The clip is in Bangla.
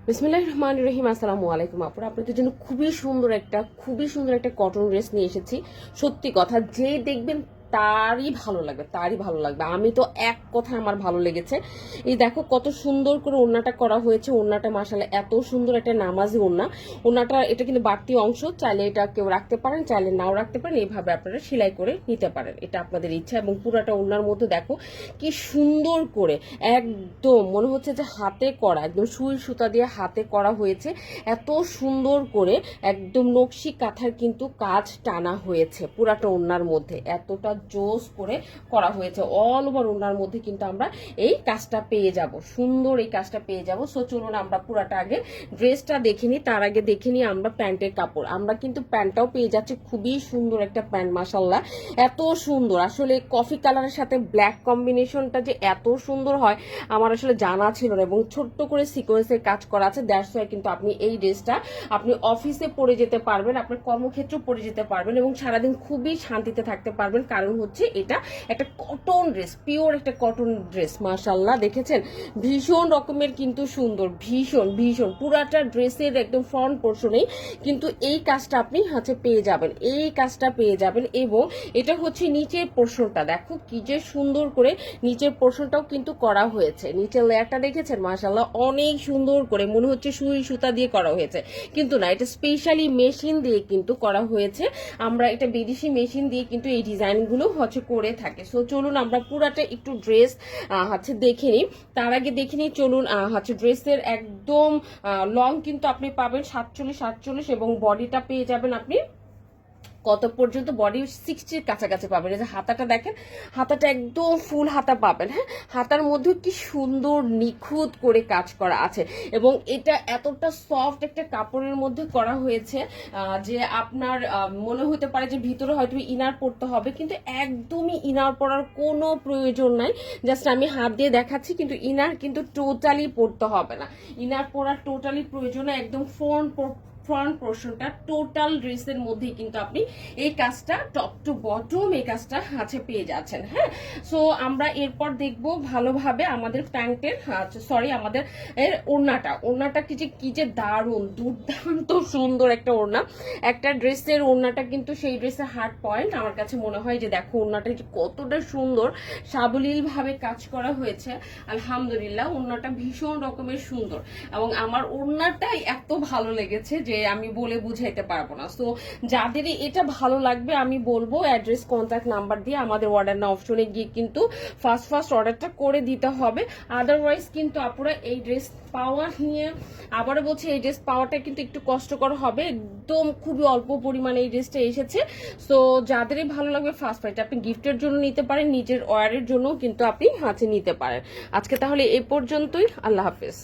বিসমিল্লাহির রহমানির রহিম। আসসালামু আলাইকুম আপুরা, আপনাদের জন্য খুবই সুন্দর একটা কটন ড্রেস নিয়ে এসেছি। সত্যি কথা, যে দেখবেন তারই ভালো লাগবে। আমি তো এক কথায় আমার ভালো লেগেছে। এই দেখো কত সুন্দর করে ওড়নাটা করা হয়েছে। ওড়নাটা মাশাআল্লাহ এত সুন্দর একটা নামাজি ওড়না। ওড়নাটা এটা কিন্তু বাড়তি অংশ, চাইলে এটা কেউ রাখতে পারেন, চাইলে নাও রাখতে পারেন। এইভাবে আপনারা সেলাই করে নিতে পারেন, এটা আপনাদের ইচ্ছা। এবং পুরাটা ওড়নার মধ্যে দেখো কি সুন্দর করে একদম মনে হচ্ছে যে হাতে করা, একদম সুই সুতা দিয়ে হাতে করা হয়েছে। এত সুন্দর করে একদম নকশি কাঁথার কিন্তু কাজ টানা হয়েছে পুরাটা ওড়নার মধ্যে, এতটা জোস করে করা হয়েছে। অল ওভার ওড়নার মধ্যে কিন্তু আমরা এই কাজটা পেয়ে যাব, সুন্দর এই কাজটা পেয়ে যাব। সো চলুন আমরা পুরাটা আগে ড্রেসটা দেখে নিই। তার আগে দেখে নিই আমরা প্যান্টের কাপড়। আমরা কিন্তু প্যান্টটাও পেয়ে যাচ্ছি, খুবই সুন্দর একটা প্যান্ট মাশাআল্লাহ, এত সুন্দর। আসলে কফি কালারের সাথে ব্ল্যাক কম্বিনেশনটা যে এত সুন্দর হয় আমার আসলে জানা ছিল না। এবং ছোট্ট করে সিকোয়েন্সের কাজ করা আছে, দ্যাটস ওয়াই কিন্তু আপনি এই ড্রেসটা আপনি অফিসে পরে যেতে পারবেন, আপনার কর্মক্ষেত্র পরে যেতে পারবেন এবং সারাদিন খুবই শান্তিতে থাকতে পারবেন। কারণ হচ্ছে এটা একটা কটন ড্রেস, পিওর একটা কটন ড্রেস। মাশাআল্লাহ দেখেছেন, ভীষণ রকমের কিন্তু সুন্দর, ভীষণ ভীষণ পুরাটা ড্রেসের একদম ফ্রন্ট পোর্শনেই কিন্তু এই কাজটা আপনি হচ্ছে পেয়ে যাবেন, এই কাজটা পেয়ে যাবেন। এবং এটা হচ্ছে নিচের পোর্শনটা, দেখো কি যে সুন্দর করে নিচের পোর্শনটাও কিন্তু করা হয়েছে। নিচের লেয়ারটা দেখেছেন মাশাআল্লাহ, অনেক সুন্দর করে মনে হচ্ছে সুই সুতা দিয়ে করা হয়েছে, কিন্তু না, এটা স্পেশালি মেশিন দিয়ে কিন্তু করা হয়েছে। আমরা এটা বিদেশি মেশিন দিয়ে কিন্তু এই ডিজাইনগুলো হচ্ছে করে থাকে। সো চলুন আমরা পুরাটা একটু ড্রেস হচ্ছে দেখে নিই। তার আগে দেখে নিই চলুন হচ্ছে ড্রেসের একদম লং কিন্তু আপনি পাবেন 47 এবং বডিটা পেয়ে যাবেন আপনি কত পর্যন্ত, বডি 60-র কাছাকাছি পাবেন। এই যে হাতাটা দেখেন, হাতাটা একদম ফুল হাতা পাবেন। হ্যাঁ, হাতার মধ্যে কি সুন্দর নিখুঁত করে কাজ করা আছে এবং এটা এতটা সফট একটা কাপড়ের মধ্যে করা হয়েছে যে আপনার মনে হতে পারে যে ভিতরে হয়তো ইনার পরতে হবে, কিন্তু একদমই ইনার পরার কোনো প্রয়োজন নাই। জাস্ট আমি হাত দিয়ে দেখাচ্ছি, কিন্তু ইনার কিন্তু টোটালি পরতে হবে না, ইনার পরার টোটালি প্রয়োজন। একদম ফ্রন্ট পোর্শনটা টোটাল ড্রেসের মধ্যেই কিন্তু আপনি এই কাজটা টপ টু বটম এই কাজটা আছে পেয়ে যাচ্ছেন। হ্যাঁ, সো আমরা এরপর দেখব ভালোভাবে আমাদের প্যান্টের সরি আমাদের এর ওড়নাটা কি যে দারুণ দুর্দান্ত সুন্দর একটা ওড়না। একটা ড্রেসের ওড়নাটা কিন্তু সেই ড্রেসের হার্ট পয়েন্ট আমার কাছে মনে হয়। যে দেখো ওড়নাটা কতটা সুন্দর সাবলীল ভাবে কাজ করা হয়েছে। আলহামদুলিল্লাহ, ওড়নাটা ভীষণ রকমের সুন্দর এবং আমার ওড়নাটাই এত ভালো লেগেছে যে আমি বলে বুঝাইতে পারবো না। সো যাদেরই এটা ভালো লাগবে আমি বলবো অ্যাড্রেস কন্ট্যাক্ট নাম্বার দিয়ে আমাদের অর্ডার না অপশনে গিয়ে কিন্তু ফার্স্ট অর্ডারটা করে দিতে হবে। আদারওয়াইজ কিন্তু আপনারা এই ড্রেস পাওয়া নিয়ে আবারও বলছি, এই ড্রেস পাওয়াটা কিন্তু একটু কষ্টকর হবে। একদম খুবই অল্প পরিমাণে এই ড্রেসটা এসেছে। সো যাদেরই ভালো লাগবে ফার্স্ট এটা আপনি গিফটের জন্য নিতে পারেন, নিজের ওয়ারের জন্য কিন্তু আপনি হাতে নিতে পারেন। আজকে তাহলে এই পর্যন্তই, আল্লাহ হাফেজ।